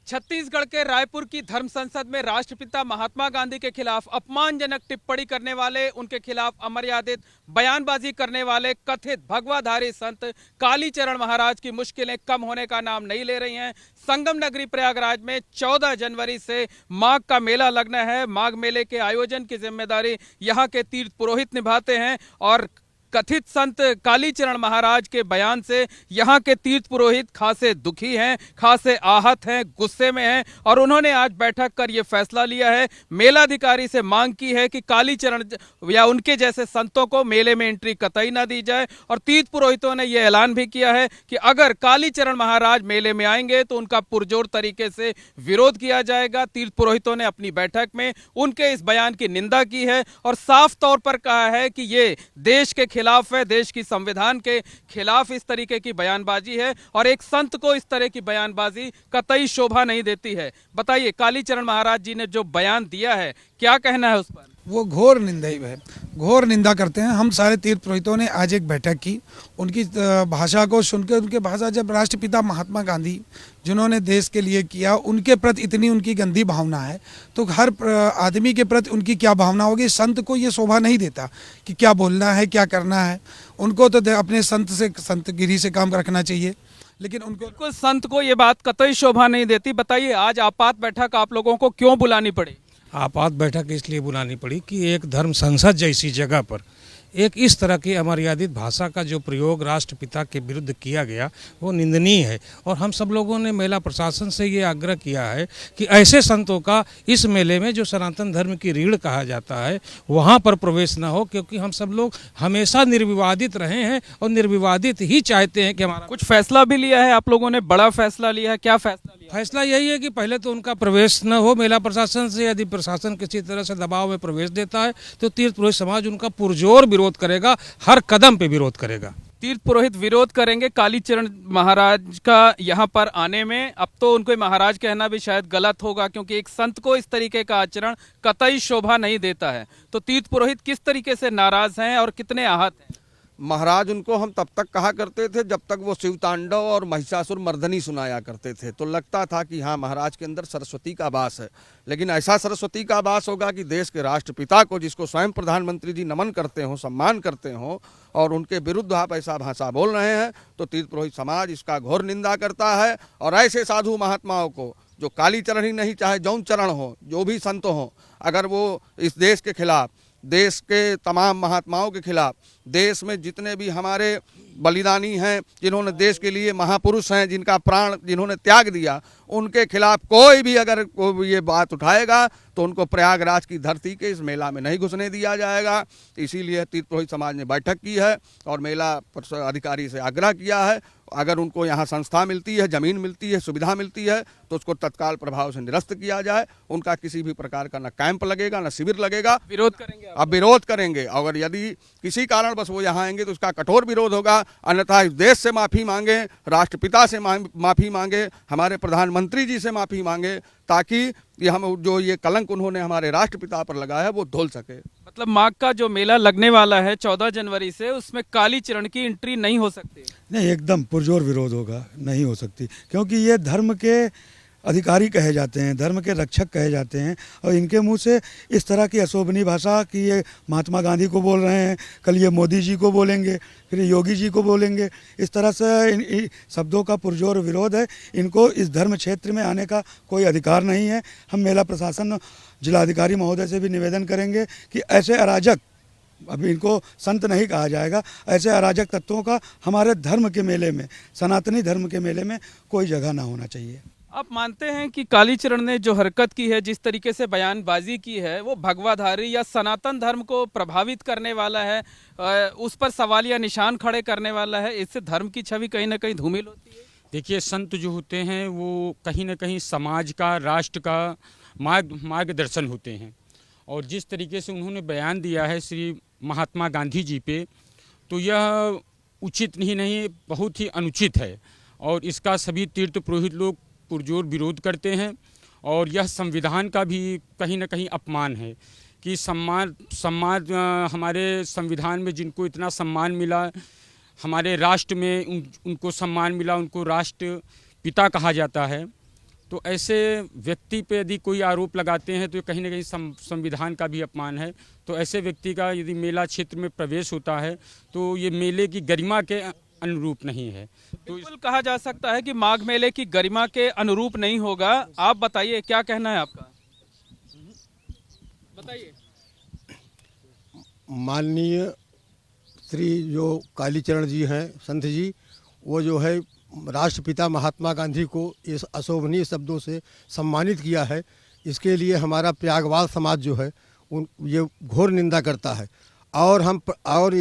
छत्तीसगढ़ के रायपुर की धर्म संसद में राष्ट्रपिता महात्मा गांधी के खिलाफ अपमानजनक टिप्पणी करने वाले, उनके खिलाफ अमर्यादित बयानबाजी करने वाले कथित भगवाधारी संत कालीचरण महाराज की मुश्किलें कम होने का नाम नहीं ले रही हैं। संगम नगरी प्रयागराज में 14 जनवरी से माघ का मेला लगना है। माघ मेले के आयोजन की जिम्मेदारी यहाँ के तीर्थ पुरोहित निभाते हैं और कथित संत कालीचरण महाराज के बयान से यहाँ के तीर्थ पुरोहित खासे दुखी हैं, खासे आहत हैं, गुस्से में हैं और उन्होंने आज बैठक कर यह फैसला लिया है। मेलाधिकारी से मांग की है कि कालीचरण या उनके जैसे संतों को मेले में एंट्री कतई ना दी जाए और तीर्थ पुरोहितों ने यह ऐलान भी किया है कि अगर कालीचरण महाराज मेले में आएंगे तो उनका पुरजोर तरीके से विरोध किया जाएगा। तीर्थ पुरोहितों ने अपनी बैठक में उनके इस बयान की निंदा की है और साफ तौर पर कहा है कि ये देश के खिलाफ है, देश की संविधान के खिलाफ इस तरीके की बयानबाजी है और एक संत को इस तरह की बयानबाजी कतई शोभा नहीं देती है। बताइए, कालीचरण महाराज जी ने जो बयान दिया है, क्या कहना है उस पर? वो घोर निंदनीय है, घोर निंदा करते हैं। हम सारे तीर्थ पुरोहितों ने आज एक बैठक की, उनकी भाषा को सुनकर, उनके भाषा जब राष्ट्रपिता महात्मा गांधी जिन्होंने देश के लिए किया, उनके प्रति इतनी उनकी गंदी भावना है तो हर आदमी के प्रति उनकी क्या भावना होगी। संत को ये शोभा नहीं देता कि क्या बोलना है, क्या करना है। उनको तो अपने संतगिरी से काम रखना चाहिए, लेकिन उनको संत को ये बात कतई शोभा नहीं देती। बताइए, आज आपात बैठक आप लोगों को क्यों बुलानी पड़ी? आपात बैठक इसलिए बुलानी पड़ी कि एक धर्म संसद जैसी जगह पर एक इस तरह की अमर्यादित भाषा का जो प्रयोग राष्ट्रपिता के विरुद्ध किया गया वो निंदनीय है। और हम सब लोगों ने मेला प्रशासन से ये आग्रह किया है कि ऐसे संतों का इस मेले में, जो सनातन धर्म की रीढ़ कहा जाता है, वहाँ पर प्रवेश न हो, क्योंकि हम सब लोग हमेशा निर्विवादित रहे हैं और निर्विवादित ही चाहते हैं कि हमारा। कुछ फैसला भी लिया है आप लोगों ने, बड़ा फैसला लिया है, क्या फैसला लिया? फैसला यही है कि पहले तो उनका प्रवेश न हो मेला प्रशासन से। यदि प्रशासन किसी तरह से दबाव में प्रवेश देता है तो तीर्थ पुरोहित समाज उनका पुरजोर विरोध करेगा, हर कदम पे विरोध करेगा। तीर्थ पुरोहित विरोध करेंगे कालीचरण महाराज का यहाँ पर आने में। अब तो उनको महाराज कहना भी शायद गलत होगा, क्योंकि एक संत को इस तरीके का आचरण कतई शोभा नहीं देता है। तो तीर्थ पुरोहित किस तरीके से नाराज हैं और कितने आहत हैं? महाराज उनको हम तब तक कहा करते थे जब तक वो शिवतांडव और महिषासुर मर्दनी सुनाया करते थे, तो लगता था कि हाँ, महाराज के अंदर सरस्वती का वास है। लेकिन ऐसा सरस्वती का वास होगा कि देश के राष्ट्रपिता को, जिसको स्वयं प्रधानमंत्री जी नमन करते हों, सम्मान करते हों, और उनके विरुद्ध आप ऐसा भाषा बोल रहे हैं, तो तीर्थ पुरोहित समाज इसका घोर निंदा करता है। और ऐसे साधु महात्माओं को, जो कालीचरण ही नहीं, चाहे जौन चरण हो, जो भी संत हों, अगर वो इस देश के खिलाफ, देश के तमाम महात्माओं के खिलाफ, देश में जितने भी हमारे बलिदानी हैं, जिन्होंने देश के लिए, महापुरुष हैं, जिनका प्राण जिन्होंने त्याग दिया, उनके खिलाफ कोई भी अगर कोई ये बात उठाएगा तो उनको प्रयागराज की धरती के इस मेला में नहीं घुसने दिया जाएगा। इसीलिए तीर्थ पुरोहित समाज ने बैठक की है और मेला अधिकारी से आग्रह किया है, अगर उनको यहाँ संस्था मिलती है, जमीन मिलती है, सुविधा मिलती है, तो उसको तत्काल प्रभाव से निरस्त किया जाए। उनका किसी भी प्रकार का न कैंप लगेगा, न शिविर लगेगा। विरोध करेंगे? अब विरोध करेंगे, अगर यदि किसी कारण बस वो यहाँ आएंगे तो उसका कठोर विरोध होगा। अन्यथा इस देश से माफ़ी मांगे, राष्ट्रपिता से माफ़ी मांगे, हमारे प्रधानमंत्री जी से माफ़ी मांगे, ताकि ये हम जो ये कलंक उन्होंने हमारे राष्ट्रपिता पर लगाया वो धुल सके। मतलब माघ का जो मेला लगने वाला है 14 जनवरी से, उसमें कालीचरण की एंट्री नहीं हो सकती? नहीं, एकदम पुरजोर विरोध होगा, नहीं हो सकती, क्योंकि ये धर्म के अधिकारी कहे जाते हैं, धर्म के रक्षक कहे जाते हैं, और इनके मुंह से इस तरह की अशोभनीय भाषा कि ये महात्मा गांधी को बोल रहे हैं, कल ये मोदी जी को बोलेंगे, फिर योगी जी को बोलेंगे, इस तरह से इन शब्दों का पुरजोर विरोध है। इनको इस धर्म क्षेत्र में आने का कोई अधिकार नहीं है। हम मेला प्रशासन, जिलाधिकारी महोदय से भी निवेदन करेंगे कि ऐसे अराजक, अभी इनको संत नहीं कहा जाएगा, ऐसे अराजक तत्वों का हमारे धर्म के मेले में, सनातनी धर्म के मेले में कोई जगह ना होना चाहिए। आप मानते हैं कि कालीचरण ने जो हरकत की है, जिस तरीके से बयानबाजी की है, वो भगवाधारी या सनातन धर्म को प्रभावित करने वाला है, उस पर सवालिया निशान खड़े करने वाला है? इससे धर्म की छवि कहीं ना कहीं धूमिल होती है। देखिए, संत जो होते हैं वो कहीं ना कहीं समाज का, राष्ट्र का मार्गदर्शन होते हैं, और जिस तरीके से उन्होंने बयान दिया है श्री महात्मा गांधी जी पे, तो यह उचित नहीं, बहुत ही अनुचित है। और इसका सभी तीर्थ पुरोहित लोग पुरजोर विरोध करते हैं। और यह संविधान का भी कहीं ना कहीं अपमान है कि सम्मान हमारे संविधान में जिनको इतना सम्मान मिला, हमारे राष्ट्र में उनको सम्मान मिला, उनको राष्ट्र पिता कहा जाता है, तो ऐसे व्यक्ति पे यदि कोई आरोप लगाते हैं तो ये कहीं ना कहीं संविधान का भी अपमान है। तो ऐसे व्यक्ति का यदि मेला क्षेत्र में प्रवेश होता है तो ये मेले की गरिमा के अनुरूप नहीं है। तो बिल्कुल कहा जा सकता है कि माघ मेले की गरिमा के अनुरूप नहीं होगा। आप बताइए, क्या कहना है आपका? बताइए। माननीय श्री जो कालीचरण जी हैं, संत जी, वो जो है राष्ट्रपिता महात्मा गांधी को इस अशोभनीय शब्दों से सम्मानित किया है। इसके लिए हमारा प्रयागवाद समाज जो है ये घोर निंदा करता है। और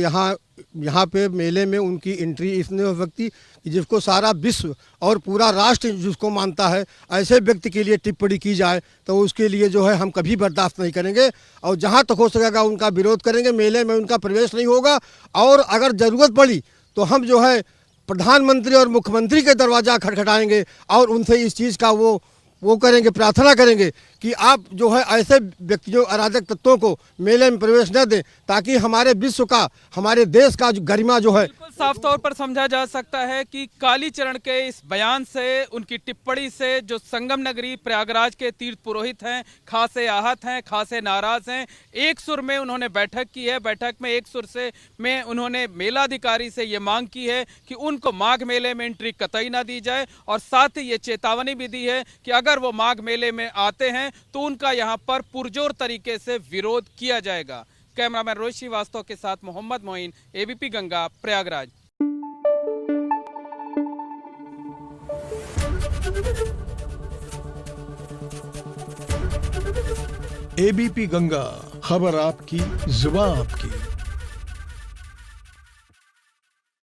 यहाँ पे मेले में उनकी एंट्री इसने व्यक्ति जिसको सारा विश्व और पूरा राष्ट्र जिसको मानता है, ऐसे व्यक्ति के लिए टिप्पणी की जाए तो उसके लिए जो है हम कभी बर्दाश्त नहीं करेंगे और जहाँ तक हो सकेगा उनका विरोध करेंगे। मेले में उनका प्रवेश नहीं होगा और अगर ज़रूरत पड़ी तो हम जो है प्रधानमंत्री और मुख्यमंत्री के दरवाज़ा खटखटाएंगे और उनसे इस चीज़ का वो करेंगे, प्रार्थना करेंगे कि आप जो है ऐसे व्यक्तियों, अराजक तत्वों को मेले में प्रवेश न दें, ताकि हमारे विश्व का, हमारे देश का जो गरिमा जो है। बिल्कुल साफ तौर पर समझा जा सकता है कि कालीचरण के इस बयान से, उनकी टिप्पणी से जो संगम नगरी प्रयागराज के तीर्थ पुरोहित हैं, खासे आहत हैं, खासे नाराज हैं। एक सुर में उन्होंने बैठक की है। बैठक में एक सुर से में उन्होंने मेलाधिकारी से ये मांग की है कि उनको माघ मेले में एंट्री कतई ना दी जाए और साथ ही ये चेतावनी भी दी है कि अगर वो माघ मेले में आते हैं तो उनका यहां पर पुरजोर तरीके से विरोध किया जाएगा। कैमरामैन रोहित श्रीवास्तव के साथ मोहम्मद मोइन, एबीपी गंगा, प्रयागराज। एबीपी गंगा, खबर आपकी, जुबान आपकी।